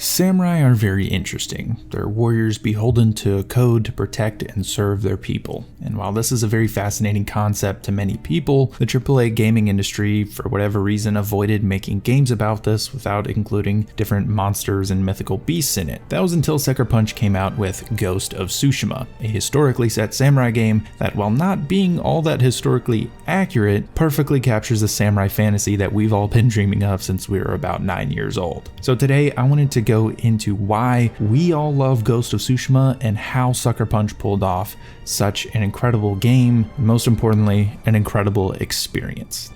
Samurai are very interesting. They're warriors beholden to a code to protect and serve their people. And while this is a very fascinating concept to many people, the AAA gaming industry, for whatever reason, avoided making games about this without including different monsters and mythical beasts in it. That was until Sucker Punch came out with Ghost of Tsushima, a historically set samurai game that, while not being all that historically accurate, perfectly captures the samurai fantasy that we've all been dreaming of since we were about 9 years old. So today I wanted to go into why we all love Ghost of Tsushima and how Sucker Punch pulled off such an incredible game, and most importantly, an incredible experience.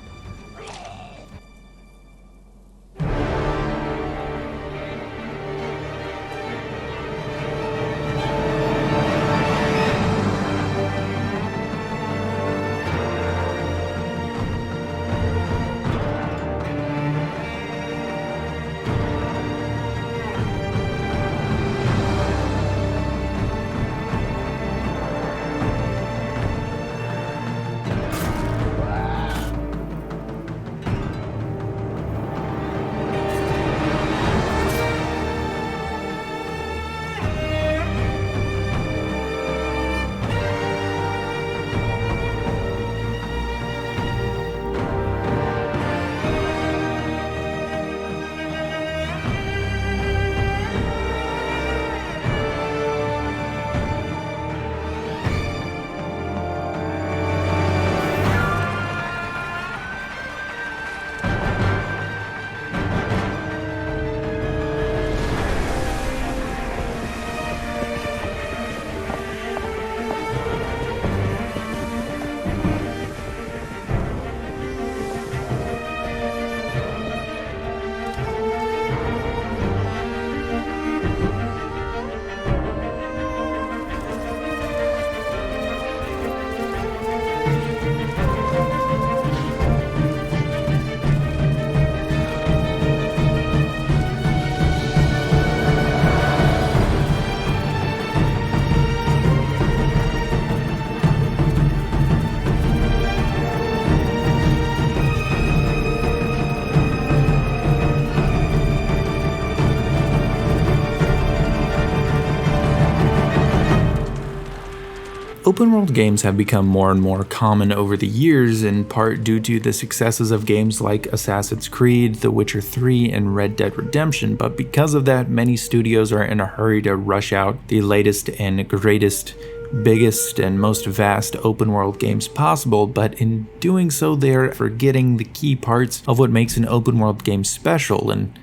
Open world games have become more and more common over the years, in part due to the successes of games like Assassin's Creed, The Witcher 3, and Red Dead Redemption, but because of that, many studios are in a hurry to rush out the latest and greatest, biggest, and most vast open world games possible, but in doing so they're forgetting the key parts of what makes an open world game special, and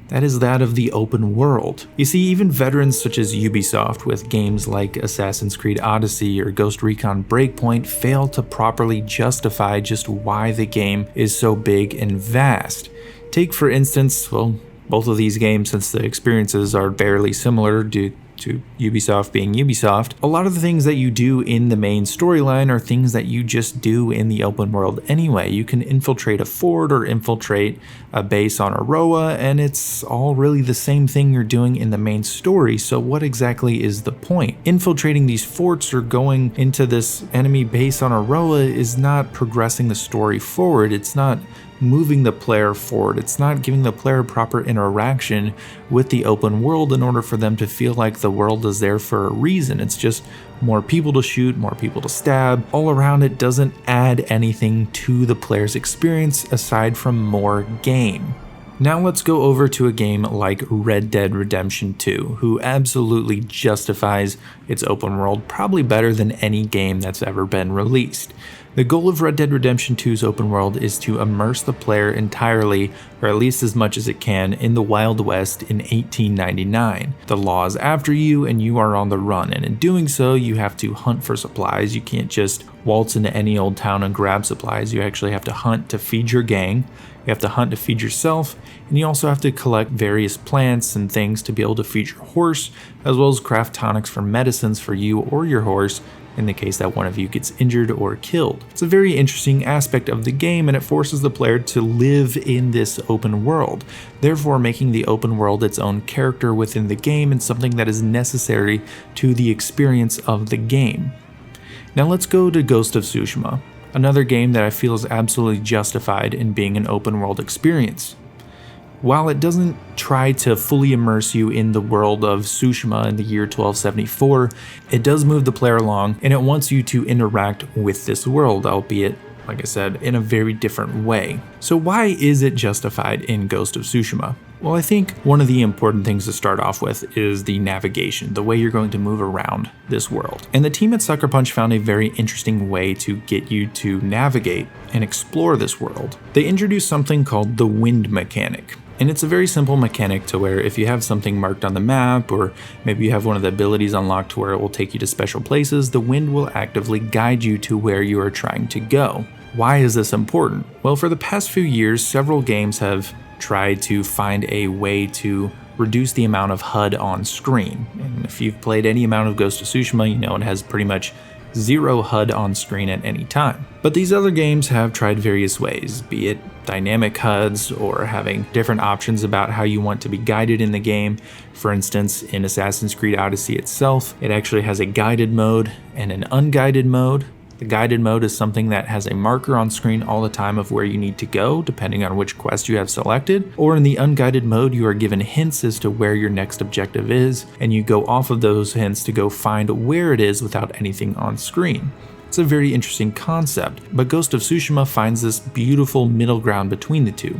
that is that of the open world. You see, even veterans such as Ubisoft with games like Assassin's Creed Odyssey or Ghost Recon Breakpoint fail to properly justify just why the game is so big and vast. Take for instance, well, both of these games, since the experiences are barely similar due to Ubisoft being Ubisoft, a lot of the things that you do in the main storyline are things that you just do in the open world anyway. You can infiltrate a fort or infiltrate a base on Aroa, and it's all really the same thing you're doing in the main story, so what exactly is the point? Infiltrating these forts or going into this enemy base on Aroa is not progressing the story forward, it's not moving the player forward, it's not giving the player proper interaction with the open world in order for them to feel like the world is there for a reason. It's just more people to shoot, more people to stab. All around, it doesn't add anything to the player's experience aside from more game. Now let's go over to a game like Red Dead Redemption 2, who absolutely justifies its open world probably better than any game that's ever been released. The goal of Red Dead Redemption 2's open world is to immerse the player entirely, or at least as much as it can, in the Wild West in 1899. The law is after you and you are on the run, and in doing so you have to hunt for supplies. You can't just waltz into any old town and grab supplies. You actually have to hunt to feed your gang, you have to hunt to feed yourself, and you also have to collect various plants and things to be able to feed your horse, as well as craft tonics for medicines for you or your horse in the case that one of you gets injured or killed. It's a very interesting aspect of the game, and it forces the player to live in this open world, therefore making the open world its own character within the game and something that is necessary to the experience of the game. Now let's go to Ghost of Tsushima, another game that I feel is absolutely justified in being an open world experience. While it doesn't try to fully immerse you in the world of Tsushima in the year 1274, it does move the player along and it wants you to interact with this world, albeit, like I said, in a very different way. So why is it justified in Ghost of Tsushima? Well, I think one of the important things to start off with is the navigation, the way you're going to move around this world. And the team at Sucker Punch found a very interesting way to get you to navigate and explore this world. They introduced something called the wind mechanic. And it's a very simple mechanic to where if you have something marked on the map, or maybe you have one of the abilities unlocked to where it will take you to special places, the wind will actively guide you to where you are trying to go. Why is this important? Well, for the past few years, several games have tried to find a way to reduce the amount of HUD on screen. And if you've played any amount of Ghost of Tsushima, you know it has pretty much zero HUD on screen at any time. But these other games have tried various ways, be it dynamic HUDs or having different options about how you want to be guided in the game. For instance, in Assassin's Creed Odyssey itself, it actually has a guided mode and an unguided mode. The guided mode is something that has a marker on screen all the time of where you need to go, depending on which quest you have selected. Or in the unguided mode, you are given hints as to where your next objective is, and you go off of those hints to go find where it is without anything on screen. It's a very interesting concept, but Ghost of Tsushima finds this beautiful middle ground between the two.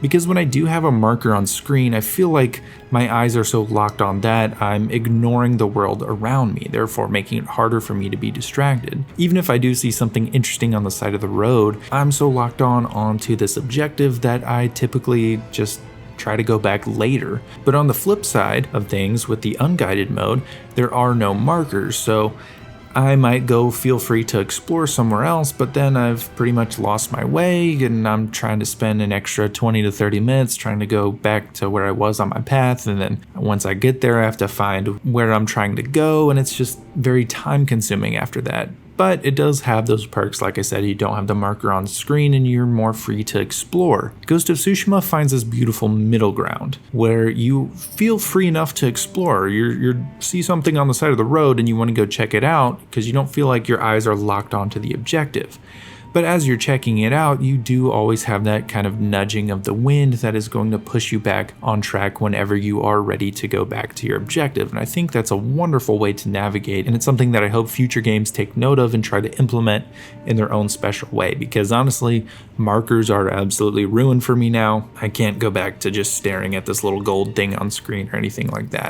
Because when I do have a marker on screen, I feel like my eyes are so locked on that I'm ignoring the world around me, therefore making it harder for me to be distracted. Even if I do see something interesting on the side of the road, I'm so locked onto this objective that I typically just try to go back later. But on the flip side of things, with the unguided mode, there are no markers, so I might go feel free to explore somewhere else, but then I've pretty much lost my way and I'm trying to spend an extra 20 to 30 minutes trying to go back to where I was on my path, and then once I get there I have to find where I'm trying to go, and it's just very time consuming after that. But it does have those perks, like I said, you don't have the marker on screen and you're more free to explore. Ghost of Tsushima finds this beautiful middle ground where you feel free enough to explore. You see something on the side of the road and you want to go check it out because you don't feel like your eyes are locked onto the objective. But as you're checking it out, you do always have that kind of nudging of the wind that is going to push you back on track whenever you are ready to go back to your objective. And I think that's a wonderful way to navigate, and it's something that I hope future games take note of and try to implement in their own special way, because honestly, markers are absolutely ruined for me now. I can't go back to just staring at this little gold thing on screen or anything like that.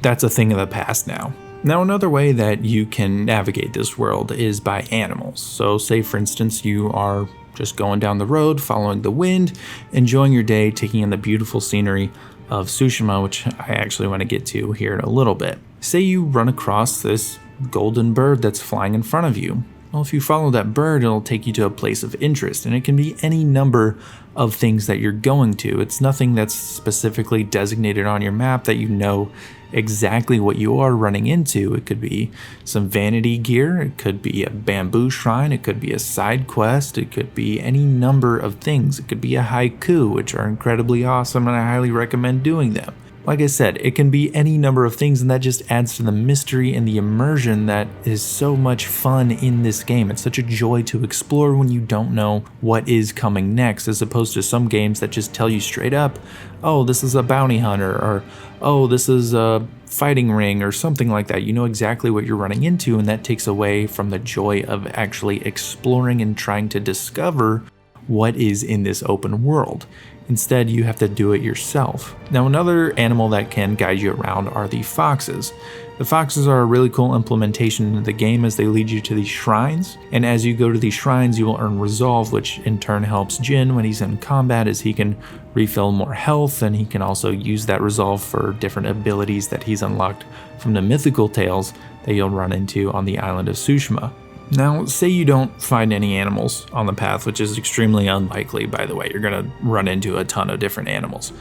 That's a thing of the past now. Now, another way that you can navigate this world is by animals. So say for instance you are just going down the road, following the wind, enjoying your day, taking in the beautiful scenery of Tsushima, which I actually want to get to here in a little bit. Say you run across this golden bird that's flying in front of you. Well, if you follow that bird, it'll take you to a place of interest, and it can be any number of things that you're going to. It's nothing that's specifically designated on your map that you know exactly what you are running into. It could be some vanity gear, it could be a bamboo shrine, it could be a side quest, it could be any number of things. It could be a haiku, which are incredibly awesome and I highly recommend doing them. Like I said, it can be any number of things, and that just adds to the mystery and the immersion that is so much fun in this game. It's such a joy to explore when you don't know what is coming next, as opposed to some games that just tell you straight up, oh, this is a bounty hunter, or oh, this is a fighting ring, or something like that. You know exactly what you're running into, and that takes away from the joy of actually exploring and trying to discover what is in this open world. Instead, you have to do it yourself. Now, another animal that can guide you around are the foxes. The foxes are a really cool implementation in the game as they lead you to these shrines, and as you go to these shrines you will earn resolve, which in turn helps Jin when he's in combat, as he can refill more health, and he can also use that resolve for different abilities that he's unlocked from the mythical tales that you'll run into on the island of Tsushima. Now, say you don't find any animals on the path, which is extremely unlikely, by the way. You're going to run into a ton of different animals.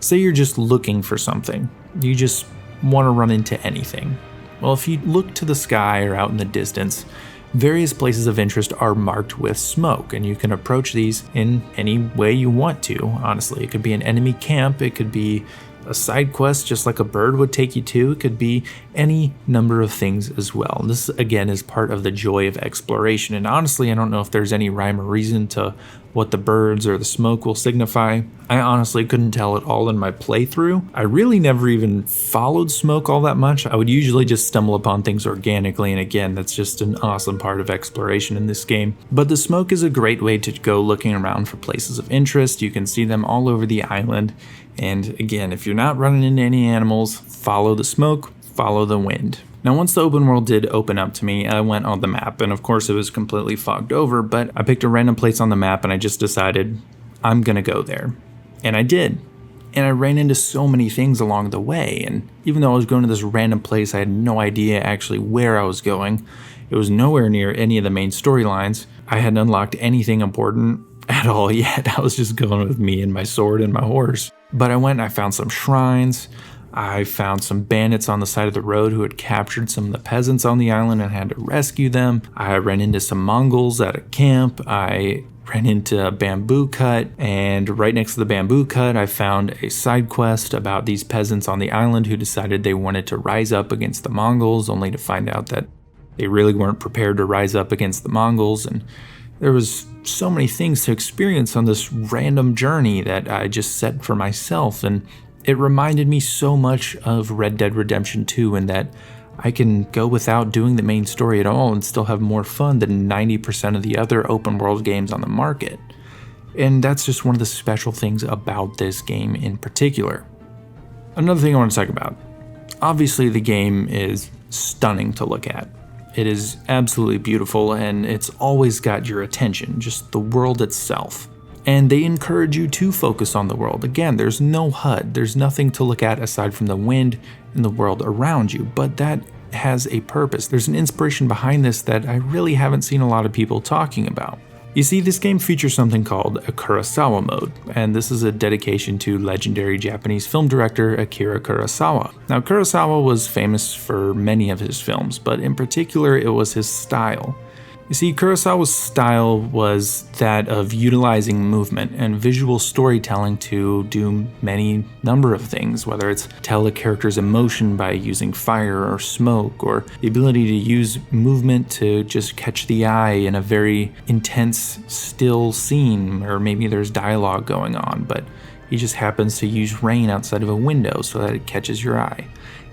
Say you're just looking for something. You just want to run into anything. Well, if you look to the sky or out in the distance, various places of interest are marked with smoke, and you can approach these in any way you want to, honestly. It could be an enemy camp, it could be a side quest just like a bird would take you to. It could be any number of things as well. And this, again, is part of the joy of exploration. And honestly, I don't know if there's any rhyme or reason to what the birds or the smoke will signify. I honestly couldn't tell it all in my playthrough. I really never even followed smoke all that much. I would usually just stumble upon things organically, and again, that's just an awesome part of exploration in this game. But the smoke is a great way to go looking around for places of interest. You can see them all over the island, and again, if you're not running into any animals, follow the smoke, follow the wind. Now, once the open world did open up to me, I went on the map, and of course it was completely fogged over, but I picked a random place on the map and I just decided I'm gonna go there. And I did. And I ran into so many things along the way, and even though I was going to this random place, I had no idea actually where I was going. It was nowhere near any of the main storylines. I hadn't unlocked anything important at all yet. I was just going with me and my sword and my horse. But I went and I found some shrines. I found some bandits on the side of the road who had captured some of the peasants on the island and had to rescue them. I ran into some Mongols at a camp. I ran into a bamboo cut, and right next to the bamboo cut, I found a side quest about these peasants on the island who decided they wanted to rise up against the Mongols, only to find out that they really weren't prepared to rise up against the Mongols. And there was so many things to experience on this random journey that I just set for myself, and it reminded me so much of Red Dead Redemption 2 in that I can go without doing the main story at all and still have more fun than 90% of the other open world games on the market. And that's just one of the special things about this game in particular. Another thing I want to talk about. Obviously the game is stunning to look at. It is absolutely beautiful, and it's always got your attention, just the world itself. And they encourage you to focus on the world. Again, there's no HUD, there's nothing to look at aside from the wind and the world around you, but that has a purpose. There's an inspiration behind this that I really haven't seen a lot of people talking about. You see, this game features something called a Kurosawa mode, and this is a dedication to legendary Japanese film director Akira Kurosawa. Now, Kurosawa was famous for many of his films, but in particular, it was his style. You see, Kurosawa's style was that of utilizing movement and visual storytelling to do many number of things, whether it's tell a character's emotion by using fire or smoke, or the ability to use movement to just catch the eye in a very intense, still scene, or maybe there's dialogue going on, but he just happens to use rain outside of a window so that it catches your eye.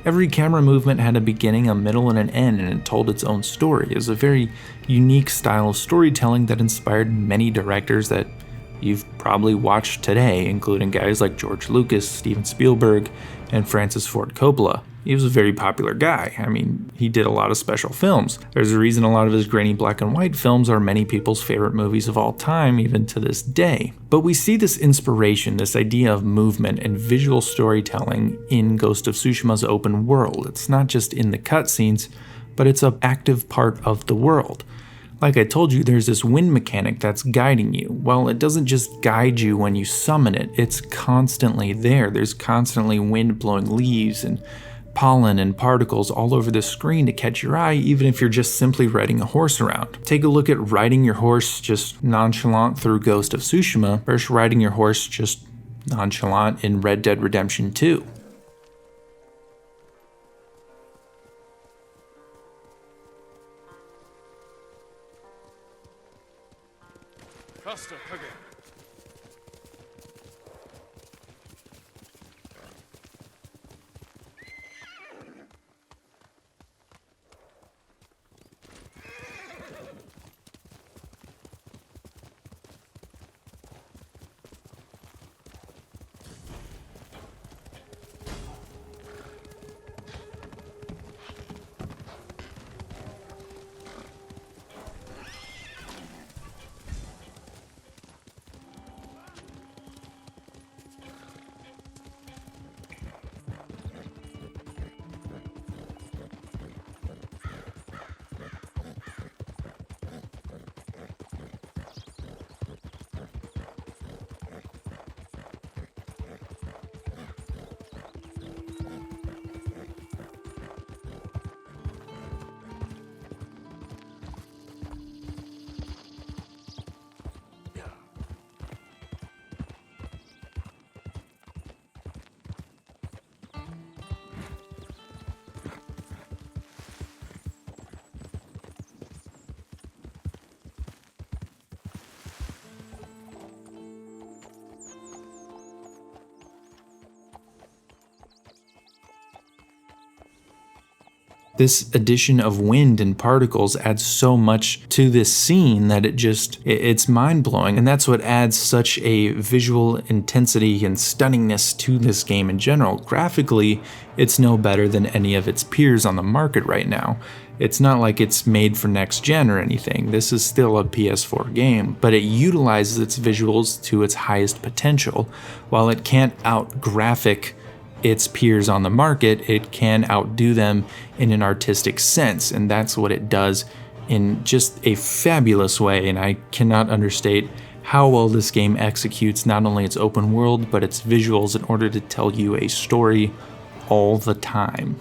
Every camera movement had a beginning, a middle, and an end, and it told its own story. It was a very unique style of storytelling that inspired many directors that you've probably watched today, including guys like George Lucas, Steven Spielberg, and Francis Ford Coppola. He was a very popular guy. I mean, he did a lot of special films. There's a reason a lot of his grainy black and white films are many people's favorite movies of all time, even to this day. But we see this inspiration, this idea of movement and visual storytelling in Ghost of Tsushima's open world. It's not just in the cutscenes, but it's an active part of the world. Like I told you, there's this wind mechanic that's guiding you. Well, it doesn't just guide you when you summon it, it's constantly there. There's constantly wind blowing leaves and pollen and particles all over the screen to catch your eye, even if you're just simply riding a horse around. Take a look at riding your horse just nonchalant through Ghost of Tsushima versus riding your horse just nonchalant in Red Dead Redemption 2. Faster, again. This addition of wind and particles adds so much to this scene that it's mind-blowing, and that's what adds such a visual intensity and stunningness to this game in general. Graphically, it's no better than any of its peers on the market right now. It's not like it's made for next gen or anything. This is still a PS4 game, but it utilizes its visuals to its highest potential. While it can't out-graphic its peers on the market, it can outdo them in an artistic sense, and that's what it does in just a fabulous way. And I cannot understate how well this game executes not only its open world, but its visuals in order to tell you a story all the time.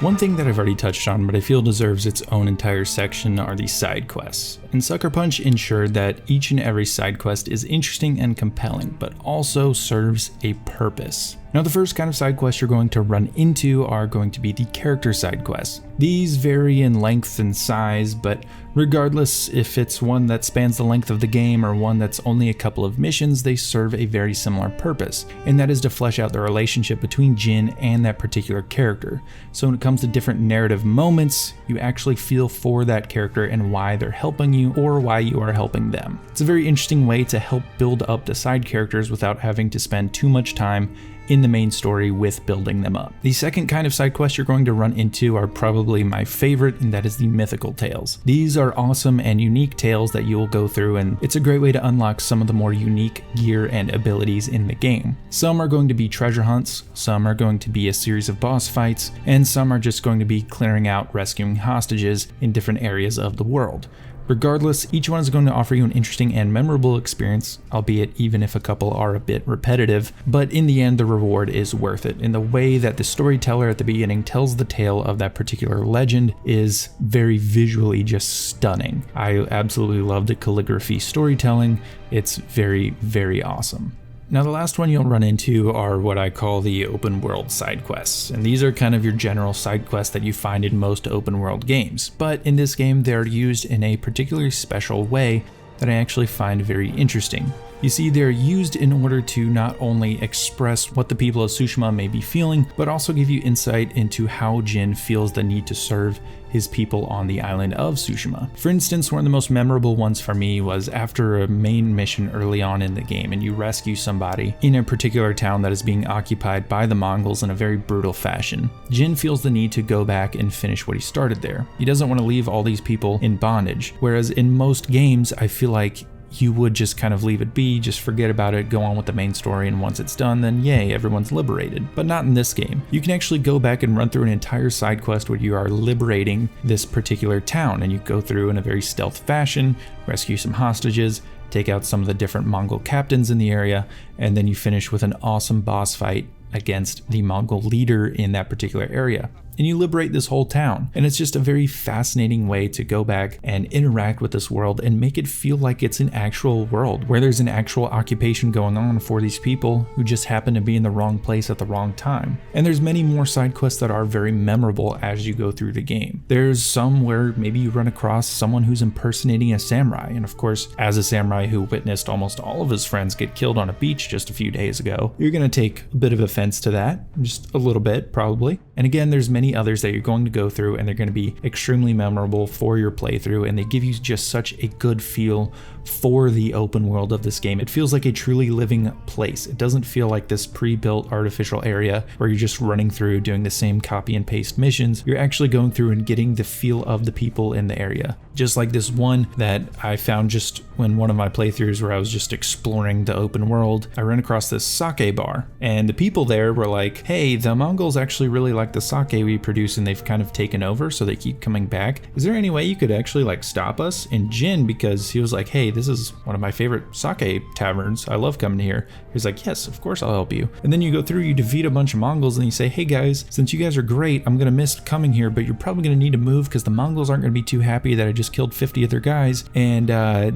One thing that I've already touched on, but I feel deserves its own entire section, are the side quests. And Sucker Punch ensured that each and every side quest is interesting and compelling, but also serves a purpose. Now, the first kind of side quests you're going to run into are going to be the character side quests. These vary in length and size, but regardless if it's one that spans the length of the game or one that's only a couple of missions, they serve a very similar purpose, and that is to flesh out the relationship between Jin and that particular character. So when it comes to different narrative moments, you actually feel for that character and why they're helping you or why you are helping them. It's a very interesting way to help build up the side characters without having to spend too much time in the main story with building them up. The second kind of side quest you're going to run into are probably my favorite, and that is the mythical tales. These are awesome and unique tales that you will go through, and it's a great way to unlock some of the more unique gear and abilities in the game. Some are going to be treasure hunts, some are going to be a series of boss fights, and some are just going to be clearing out, rescuing hostages in different areas of the world. Regardless, each one is going to offer you an interesting and memorable experience, albeit even if a couple are a bit repetitive, but in the end the reward is worth it. And the way that the storyteller at the beginning tells the tale of that particular legend is very visually just stunning. I absolutely love the calligraphy storytelling. It's very, very awesome. Now, the last one you'll run into are what I call the open world side quests, and these are kind of your general side quests that you find in most open world games, but in this game they're used in a particularly special way that I actually find very interesting. You see, they're used in order to not only express what the people of Tsushima may be feeling, but also give you insight into how Jin feels the need to serve his people on the island of Tsushima. For instance, one of the most memorable ones for me was after a main mission early on in the game, and you rescue somebody in a particular town that is being occupied by the Mongols in a very brutal fashion. Jin feels the need to go back and finish what he started there. He doesn't want to leave all these people in bondage, whereas in most games, I feel like you would just kind of leave it be, just forget about it, go on with the main story, and once it's done, then yay, everyone's liberated. But not in this game. You can actually go back and run through an entire side quest where you are liberating this particular town, and you go through in a very stealth fashion, rescue some hostages, take out some of the different Mongol captains in the area, and then you finish with an awesome boss fight against the Mongol leader in that particular area. And you liberate this whole town. And it's just a very fascinating way to go back and interact with this world and make it feel like it's an actual world where there's an actual occupation going on for these people who just happen to be in the wrong place at the wrong time. And there's many more side quests that are very memorable as you go through the game. There's some where maybe you run across someone who's impersonating a samurai. And of course, as a samurai who witnessed almost all of his friends get killed on a beach just a few days ago, you're going to take a bit of offense to that, just a little bit probably. And again, there's many others that you're going to go through, and they're going to be extremely memorable for your playthrough, and they give you just such a good feel for the open world of this game. It feels like a truly living place. It doesn't feel like this pre-built artificial area where you're just running through doing the same copy and paste missions. You're actually going through and getting the feel of the people in the area. Just like this one that I found just when one of my playthroughs where I was just exploring the open world, I ran across this sake bar, and the people there were like, hey, the Mongols actually really like the sake we produce and they've kind of taken over, so they keep coming back. Is there any way you could actually like stop us? And Jin, because he was like, hey, this is one of my favorite sake taverns, I love coming here. He's like, yes, of course I'll help you. And then you go through, you defeat a bunch of Mongols, and you say, hey guys, since you guys are great, I'm gonna miss coming here, but you're probably gonna need to move because the Mongols aren't gonna be too happy that I just killed 50 of their guys, and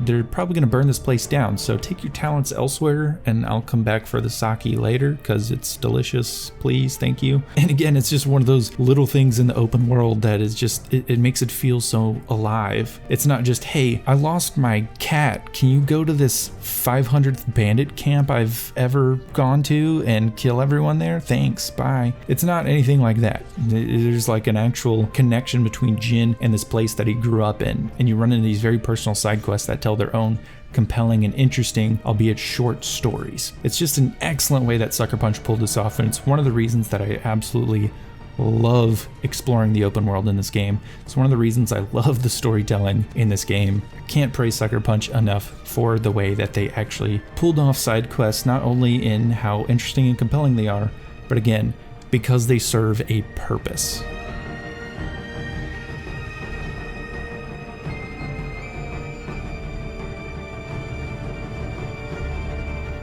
they're probably gonna burn this place down. So take your talents elsewhere, and I'll come back for the sake later because it's delicious. Please, thank you. And again, it's just one of those little things in the open world that is just, it makes it feel so alive. It's not just, hey, I lost my cat, can you go to this 500th bandit camp I've ever gone to and kill everyone there? Thanks, bye. It's not anything like that. There's like an actual connection between Jin and this place that he grew up in, and you run into these very personal side quests that tell their own compelling and interesting, albeit short, stories. It's just an excellent way that Sucker Punch pulled this off, and it's one of the reasons that I absolutely love exploring the open world in this game. It's one of the reasons I love the storytelling in this game. I can't praise Sucker Punch enough for the way that they actually pulled off side quests, not only in how interesting and compelling they are, but again, because they serve a purpose.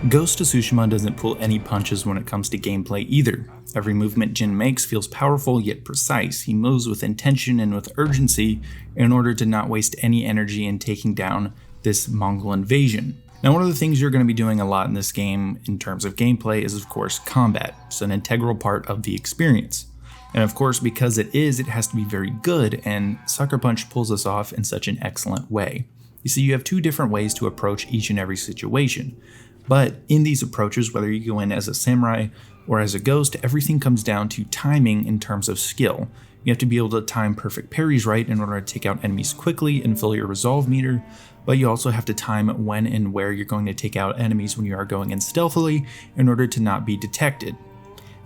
Ghost of Tsushima doesn't pull any punches when it comes to gameplay either. Every movement Jin makes feels powerful yet precise. He moves with intention and with urgency in order to not waste any energy in taking down this Mongol invasion. Now, one of the things you're going to be doing a lot in this game in terms of gameplay is, of course, combat. It's an integral part of the experience. And of course, because it has to be very good, and Sucker Punch pulls this off in such an excellent way. You see, you have two different ways to approach each and every situation. But in these approaches, whether you go in as a samurai or as a ghost, everything comes down to timing in terms of skill. You have to be able to time perfect parries right in order to take out enemies quickly and fill your resolve meter, but you also have to time when and where you're going to take out enemies when you are going in stealthily in order to not be detected.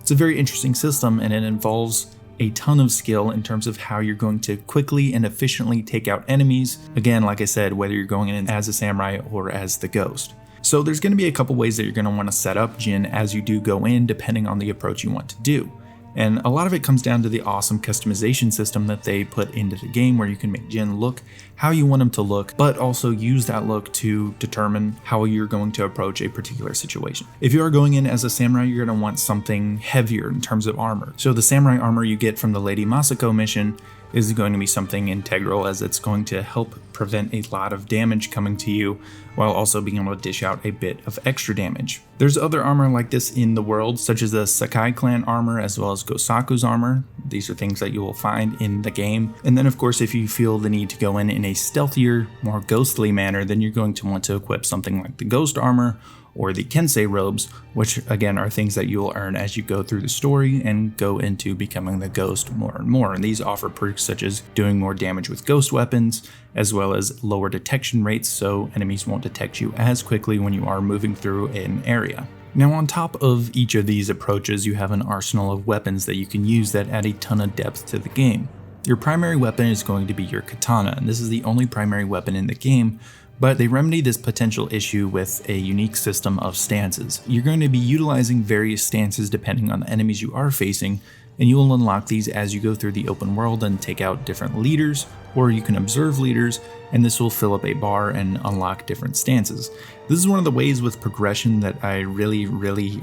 It's a very interesting system, and it involves a ton of skill in terms of how you're going to quickly and efficiently take out enemies. Again, like I said, whether you're going in as a samurai or as the ghost. So there's going to be a couple ways that you're going to want to set up Jin as you do go in, depending on the approach you want to do. And a lot of it comes down to the awesome customization system that they put into the game, where you can make Jin look how you want him to look, but also use that look to determine how you're going to approach a particular situation. If you are going in as a samurai, you're going to want something heavier in terms of armor. So the samurai armor you get from the Lady Masako mission is going to be something integral, as it's going to help prevent a lot of damage coming to you while also being able to dish out a bit of extra damage. There's other armor like this in the world, such as the Sakai clan armor as well as Gosaku's armor. These are things that you will find in the game. And then of course, if you feel the need to go in a stealthier, more ghostly manner, then you're going to want to equip something like the ghost armor or the Kensei robes, which again are things that you will earn as you go through the story and go into becoming the ghost more and more. And these offer perks such as doing more damage with ghost weapons, as well as lower detection rates, so enemies won't detect you as quickly when you are moving through an area. Now, on top of each of these approaches, you have an arsenal of weapons that you can use that add a ton of depth to the game. Your primary weapon is going to be your katana, and this is the only primary weapon in the game, but they remedy this potential issue with a unique system of stances. You're going to be utilizing various stances depending on the enemies you are facing, and you will unlock these as you go through the open world and take out different leaders, or you can observe leaders, and this will fill up a bar and unlock different stances. This is one of the ways with progression that I really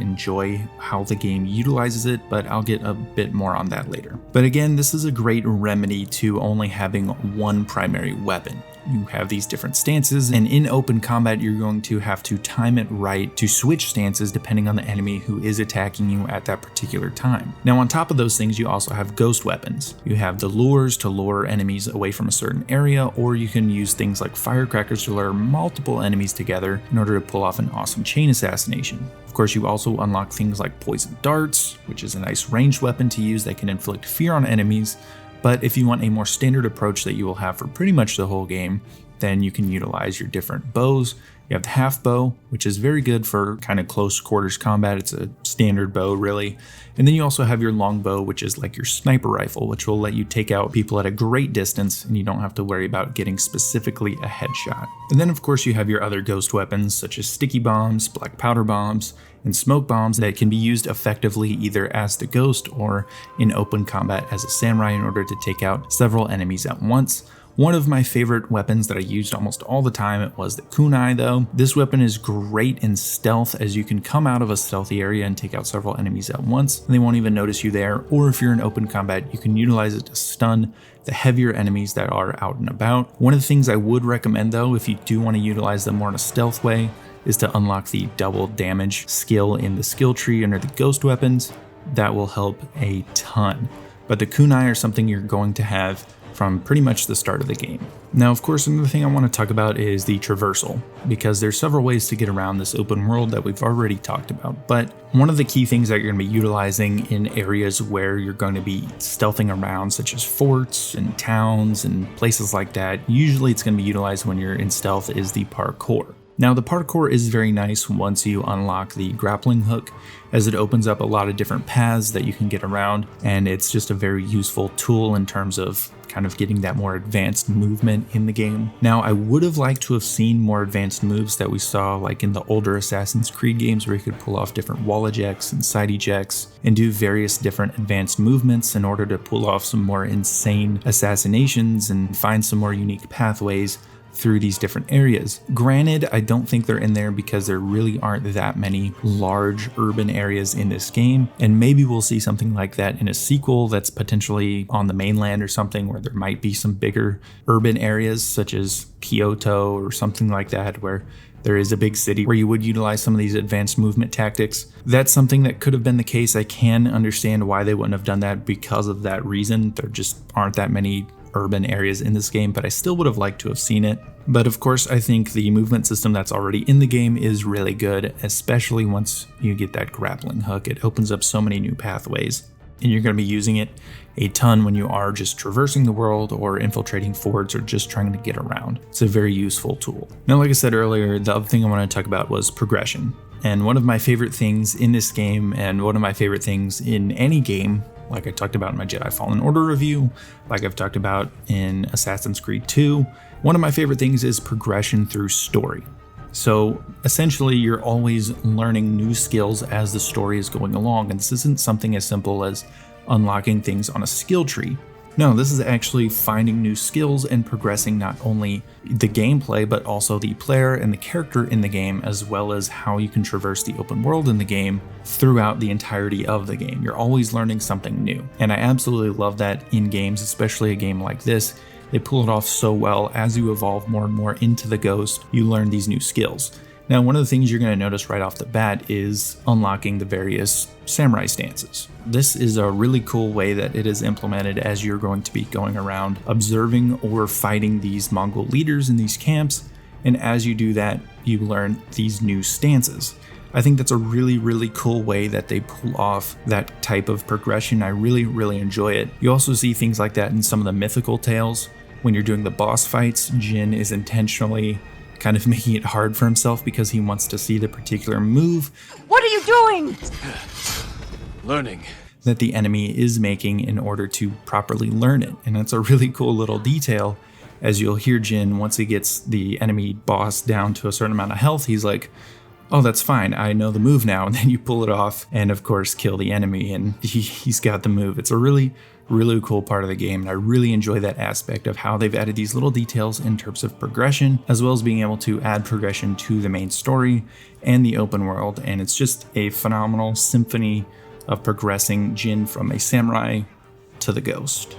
enjoy how the game utilizes it, but I'll get a bit more on that later. But again, this is a great remedy to only having one primary weapon. You have these different stances, and in open combat you're going to have to time it right to switch stances depending on the enemy who is attacking you at that particular time. Now, on top of those things, you also have ghost weapons. You have the lures to lure enemies away from a certain area, or you can use things like firecrackers to lure multiple enemies together in order to pull off an awesome chain assassination. Of course, you also unlock things like poison darts, which is a nice ranged weapon to use that can inflict fear on enemies. But if you want a more standard approach that you will have for pretty much the whole game, then you can utilize your different bows. You have the half bow, which is very good for kind of close quarters combat. It's a standard bow, really. And then you also have your long bow, which is like your sniper rifle, which will let you take out people at a great distance, and you don't have to worry about getting specifically a headshot. And then of course you have your other ghost weapons, such as sticky bombs, black powder bombs, and smoke bombs that can be used effectively either as the ghost or in open combat as a samurai in order to take out several enemies at once. One of my favorite weapons that I used almost all the time was the kunai though. This weapon is great in stealth, as you can come out of a stealthy area and take out several enemies at once, and they won't even notice you there. Or if you're in open combat, you can utilize it to stun the heavier enemies that are out and about. One of the things I would recommend though, if you do want to utilize them more in a stealth way, is to unlock the double damage skill in the skill tree under the ghost weapons. That will help a ton. but the kunai are something you're going to have from pretty much the start of the game. Now, of course, another thing I want to talk about is the traversal, because there's several ways to get around this open world that we've already talked about, but one of the key things that you're going to be utilizing in areas where you're going to be stealthing around, such as forts and towns and places like that, usually it's going to be utilized when you're in stealth, is the parkour. Now, the parkour is very nice once you unlock the grappling hook, as it opens up a lot of different paths that you can get around, and it's just a very useful tool in terms of kind of getting that more advanced movement in the game. Now, I would have liked to have seen more advanced moves that we saw like in the older Assassin's Creed games, where you could pull off different wall ejects and side ejects and do various different advanced movements in order to pull off some more insane assassinations and find some more unique pathways through these different areas. Granted, I don't think they're in there because there really aren't that many large urban areas in this game, and maybe we'll see something like that in a sequel that's potentially on the mainland or something, where there might be some bigger urban areas such as Kyoto or something like that, where there is a big city where you would utilize some of these advanced movement tactics. That's something that could have been the case. I can understand why they wouldn't have done that because of that reason. There just aren't that many urban areas in this game, but I still would have liked to have seen it. But of course, I think the movement system that's already in the game is really good, especially once you get that grappling hook. It opens up so many new pathways, and you're going to be using it a ton when you are just traversing the world or infiltrating forts or just trying to get around. It's a very useful tool. Now, like I said earlier, the other thing I want to talk about was progression. And one of my favorite things in this game, and one of my favorite things in any game, like I talked about in my Jedi Fallen Order review, like I've talked about in Assassin's Creed 2, one of my favorite things is progression through story. So essentially, you're always learning new skills as the story is going along, and this isn't something as simple as unlocking things on a skill tree. No, this is actually finding new skills and progressing not only the gameplay, but also the player and the character in the game, as well as how you can traverse the open world in the game throughout the entirety of the game. You're always learning something new. And I absolutely love that in games, especially a game like this. They pull it off so well. As you evolve more and more into the Ghost, you learn these new skills. Now, one of the things you're going to notice right off the bat is unlocking the various samurai stances. This is a really cool way that it is implemented, as you're going to be going around observing or fighting these Mongol leaders in these camps, and as you do that, you learn these new stances. I think that's a really, really cool way that they pull off that type of progression. I really, really enjoy it. You also see things like that in some of the mythical tales. When you're doing the boss fights, Jin is intentionally kind of making it hard for himself because he wants to see the particular move. What are you doing? Learning. That the enemy is making in order to properly learn it. And that's a really cool little detail, as you'll hear Jin, once he gets the enemy boss down to a certain amount of health, he's like, oh, that's fine, I know the move now. And then you pull it off and of course kill the enemy, and he's got the move. It's a really cool part of the game, and I really enjoy that aspect of how they've added these little details in terms of progression, as well as being able to add progression to the main story and the open world. And it's just a phenomenal symphony of progressing Jin from a samurai to the Ghost.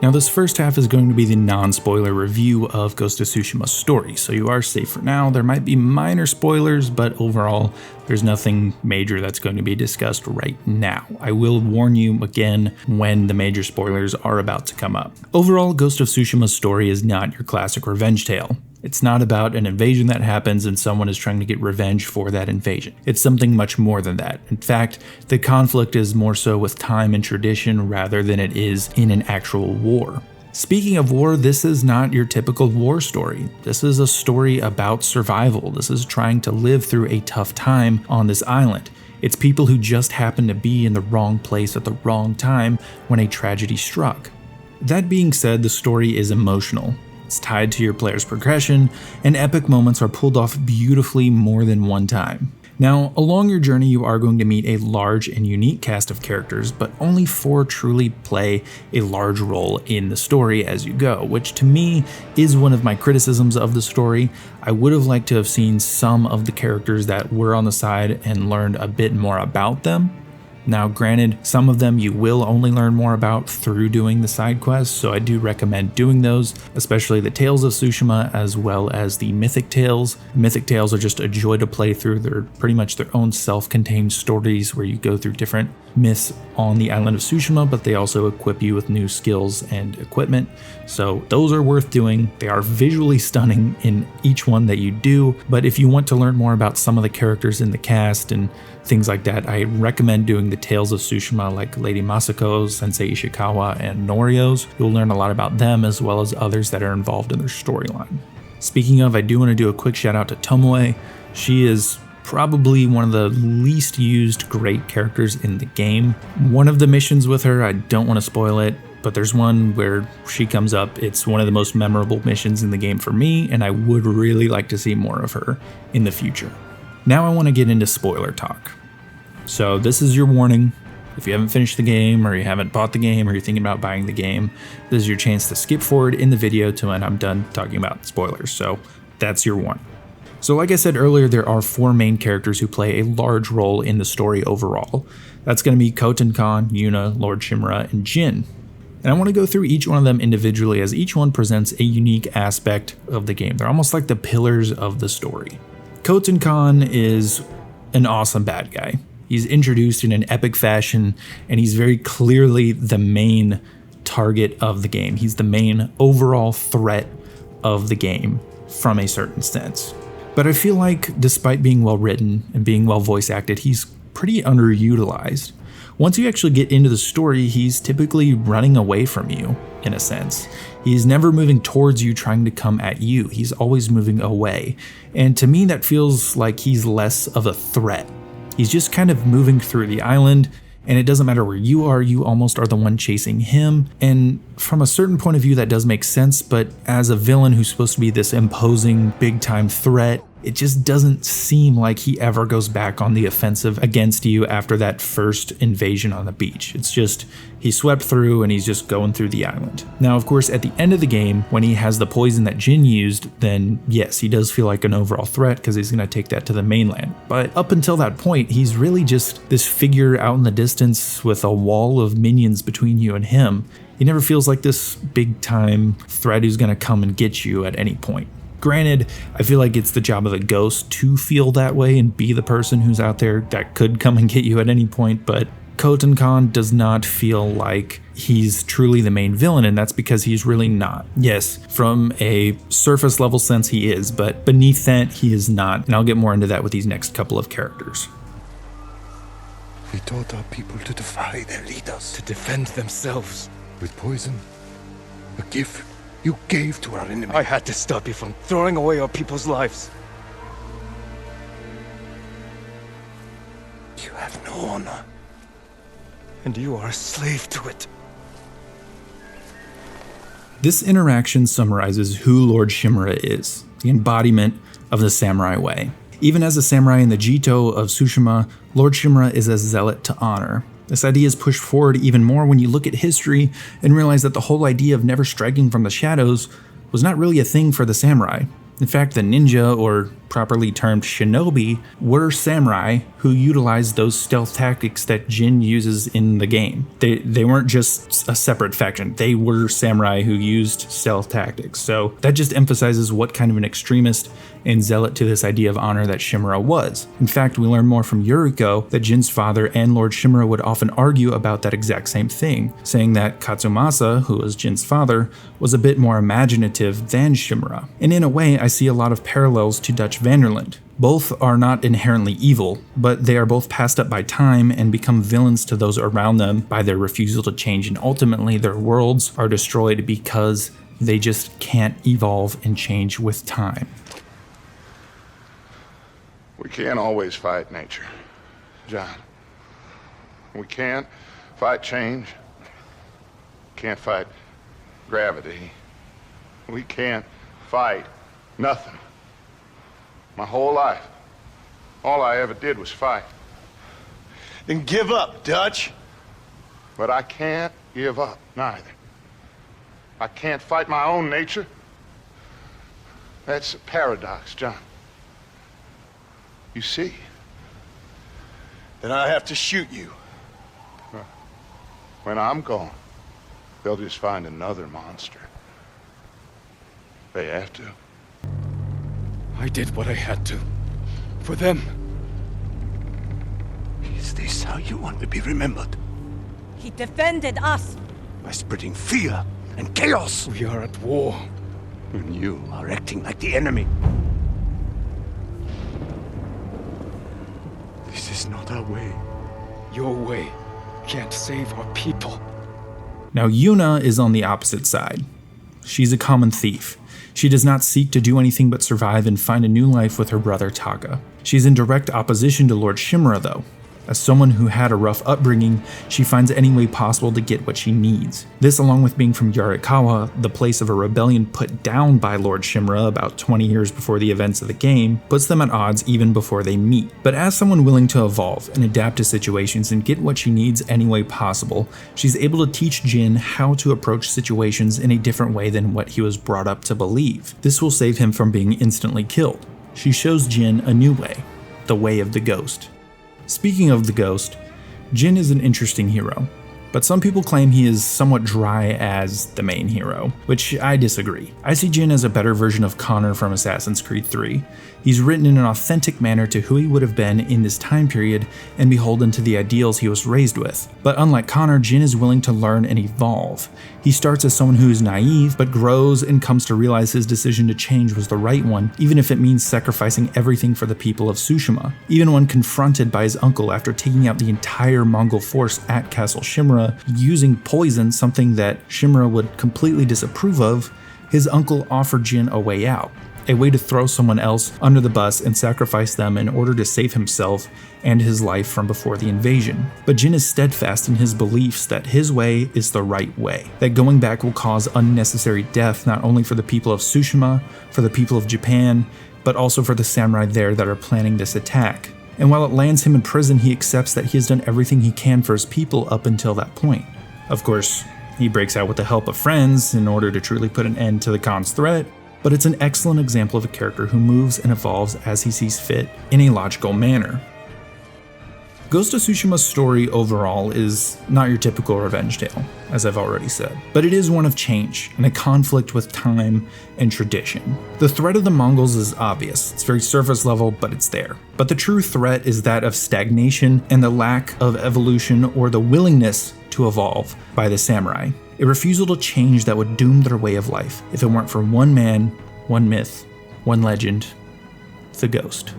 Now, this first half is going to be the non-spoiler review of Ghost of Tsushima's story, so you are safe for now. There might be minor spoilers, but overall, there's nothing major that's going to be discussed right now. I will warn you again when the major spoilers are about to come up. Overall, Ghost of Tsushima's story is not your classic revenge tale. It's not about an invasion that happens and someone is trying to get revenge for that invasion. It's something much more than that. In fact, the conflict is more so with time and tradition rather than it is in an actual war. Speaking of war, this is not your typical war story. This is a story about survival. This is trying to live through a tough time on this island. It's people who just happen to be in the wrong place at the wrong time when a tragedy struck. That being said, the story is emotional. It's tied to your player's progression, and epic moments are pulled off beautifully more than one time. Now, along your journey, you are going to meet a large and unique cast of characters, but only 4 truly play a large role in the story as you go, which to me is one of my criticisms of the story. I would have liked to have seen some of the characters that were on the side and learned a bit more about them. Now granted, some of them you will only learn more about through doing the side quests, so I do recommend doing those, especially the Tales of Tsushima as well as the Mythic Tales. Mythic Tales are just a joy to play through. They're pretty much their own self-contained stories where you go through different myths on the island of Tsushima, but they also equip you with new skills and equipment. So those are worth doing. They are visually stunning in each one that you do, but if you want to learn more about some of the characters in the cast and things like that, I recommend doing the Tales of Tsushima, like Lady Masako, Sensei Ishikawa, and Norio's. You'll learn a lot about them as well as others that are involved in their storyline. Speaking of, I do want to do a quick shout out to Tomoe. She is probably one of the least used great characters in the game. One of the missions with her, I don't want to spoil it, but there's one where she comes up. It's one of the most memorable missions in the game for me, and I would really like to see more of her in the future. Now I want to get into spoiler talk. So this is your warning. If you haven't finished the game, or you haven't bought the game, or you're thinking about buying the game, this is your chance to skip forward in the video to when I'm done talking about spoilers. So that's your warning. So like I said earlier, there are 4 main characters who play a large role in the story overall. That's going to be Koten-kan, Yuna, Lord Shimura, and Jin. And I want to go through each one of them individually as each one presents a unique aspect of the game. They're almost like the pillars of the story. Koten-kan is an awesome bad guy. He's introduced in an epic fashion, and he's very clearly the main target of the game. He's the main overall threat of the game from a certain sense. But I feel like despite being well written and being well voice acted, he's pretty underutilized. Once you actually get into the story, he's typically running away from you, in a sense. He's never moving towards you trying to come at you. He's always moving away. And to me, that feels like he's less of a threat. He's just kind of moving through the island, and it doesn't matter where you almost are the one chasing him. And from a certain point of view, that does make sense, but as a villain who's supposed to be this imposing, big-time threat, it just doesn't seem like he ever goes back on the offensive against you after that first invasion on the beach. It's just, he swept through and he's just going through the island. Now, of course, at the end of the game, when he has the poison that Jin used, then yes, he does feel like an overall threat because he's going to take that to the mainland. But up until that point, he's really just this figure out in the distance with a wall of minions between you and him. He never feels like this big-time threat who's going to come and get you at any point. Granted, I feel like it's the job of the ghost to feel that way and be the person who's out there that could come and get you at any point, but Koten-kan does not feel like he's truly the main villain, and that's because he's really not. Yes, from a surface level sense he is, but beneath that he is not, and I'll get more into that with these next couple of characters. We taught our people to defy their leaders, To defend themselves. with poison, a gift you gave to our enemy. I had to stop you from throwing away our people's lives. You have no honor. And you are a slave to it. This interaction summarizes who Lord Shimura is, the embodiment of the samurai way. Even as a samurai in the Jito of Tsushima, Lord Shimura is a zealot to honor. This idea is pushed forward even more when you look at history and realize that the whole idea of never striking from the shadows was not really a thing for the samurai. In fact, the ninja, or properly termed shinobi, were samurai who utilized those stealth tactics that Jin uses in the game. They weren't just a separate faction, they were samurai who used stealth tactics. So that just emphasizes what kind of an extremist and zealot to this idea of honor that Shimura was. In fact, we learn more from Yuriko that Jin's father and Lord Shimura would often argue about that exact same thing, saying that Katsumasa, who was Jin's father, was a bit more imaginative than Shimura. And in a way, I see a lot of parallels to Dutch Vanderland. Both are not inherently evil, but they are both passed up by time and become villains to those around them by their refusal to change, and ultimately their worlds are destroyed because they just can't evolve and change with time. We can't always fight nature, John. We can't fight change. Can't fight gravity. We can't fight nothing. My whole life, all I ever did was fight. Then give up, Dutch. But I can't give up, neither. I can't fight my own nature. That's a paradox, John. You see? Then I have to shoot you. When I'm gone, they'll just find another monster. They have to. I did what I had to. For them. Is this how you want to be remembered? He defended us. By spreading fear and chaos. We are at war. And you are acting like the enemy. This is not our way. Your way can't save our people. Now Yuna is on the opposite side. She's a common thief. She does not seek to do anything but survive and find a new life with her brother Taka. She's in direct opposition to Lord Shimura though. As someone who had a rough upbringing, she finds any way possible to get what she needs. This, along with being from Yarikawa, the place of a rebellion put down by Lord Shimura about 20 years before the events of the game, puts them at odds even before they meet. But as someone willing to evolve and adapt to situations and get what she needs any way possible, she's able to teach Jin how to approach situations in a different way than what he was brought up to believe. This will save him from being instantly killed. She shows Jin a new way, the way of the ghost. Speaking of the ghost, Jin is an interesting hero, but some people claim he is somewhat dry as the main hero, which I disagree. I see Jin as a better version of Connor from Assassin's Creed 3. He's written in an authentic manner to who he would have been in this time period and beholden to the ideals he was raised with. But unlike Connor, Jin is willing to learn and evolve. He starts as someone who is naive, but grows and comes to realize his decision to change was the right one, even if it means sacrificing everything for the people of Tsushima. Even when confronted by his uncle after taking out the entire Mongol force at Castle Shimura using poison, something that Shimura would completely disapprove of, his uncle offered Jin a way out. A way to throw someone else under the bus and sacrifice them in order to save himself and his life from before the invasion. But Jin is steadfast in his beliefs that his way is the right way, that going back will cause unnecessary death not only for the people of Tsushima, for the people of Japan, but also for the samurai there that are planning this attack. And while it lands him in prison, he accepts that he has done everything he can for his people up until that point. Of course, he breaks out with the help of friends in order to truly put an end to the Khan's threat, but it's an excellent example of a character who moves and evolves as he sees fit in a logical manner. Ghost of Tsushima's story overall is not your typical revenge tale, as I've already said, but it is one of change and a conflict with time and tradition. The threat of the Mongols is obvious, it's very surface level, but it's there. But the true threat is that of stagnation and the lack of evolution or the willingness to evolve by the samurai. A refusal to change that would doom their way of life if it weren't for one man, one myth, one legend, the ghost.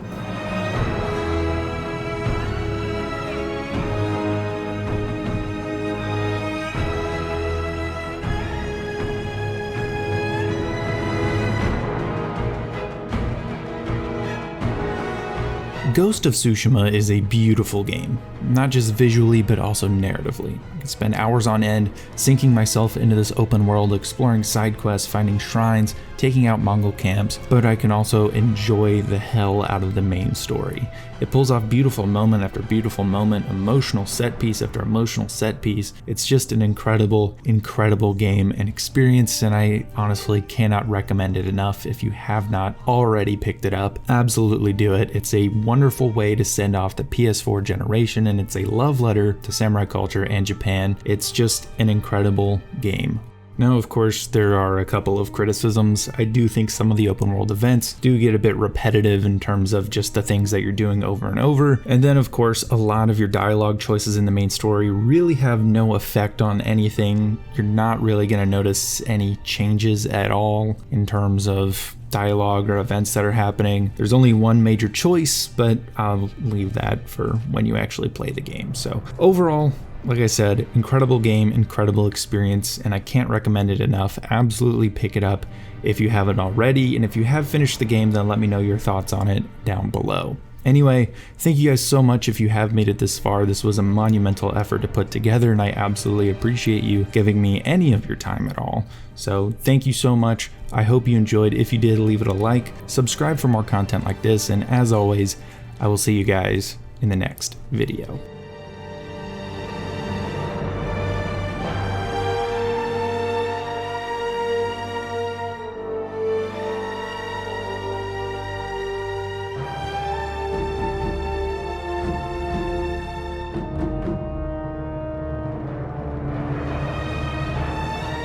Ghost of Tsushima is a beautiful game, not just visually but also narratively. I can spend hours on end sinking myself into this open world, exploring side quests, finding shrines, taking out Mongol camps, but I can also enjoy the hell out of the main story. It pulls off beautiful moment after beautiful moment, emotional set piece after emotional set piece. It's just an incredible, incredible game and experience, and I honestly cannot recommend it enough. If you have not already picked it up, absolutely do it. It's a wonderful way to send off the PS4 generation, and it's a love letter to samurai culture and Japan. It's just an incredible game. Now, of course, there are a couple of criticisms. I do think some of the open world events do get a bit repetitive in terms of just the things that you're doing over and over. And then, of course, a lot of your dialogue choices in the main story really have no effect on anything. You're not really going to notice any changes at all in terms of dialogue or events that are happening. There's only one major choice, but I'll leave that for when you actually play the game. So overall, like I said, incredible game, incredible experience, and I can't recommend it enough. Absolutely pick it up if you haven't already, and if you have finished the game, then let me know your thoughts on it down below. Anyway, thank you guys so much if you have made it this far. This was a monumental effort to put together, and I absolutely appreciate you giving me any of your time at all. So thank you so much. I hope you enjoyed. If you did, leave it a like, subscribe for more content like this, and as always, I will see you guys in the next video.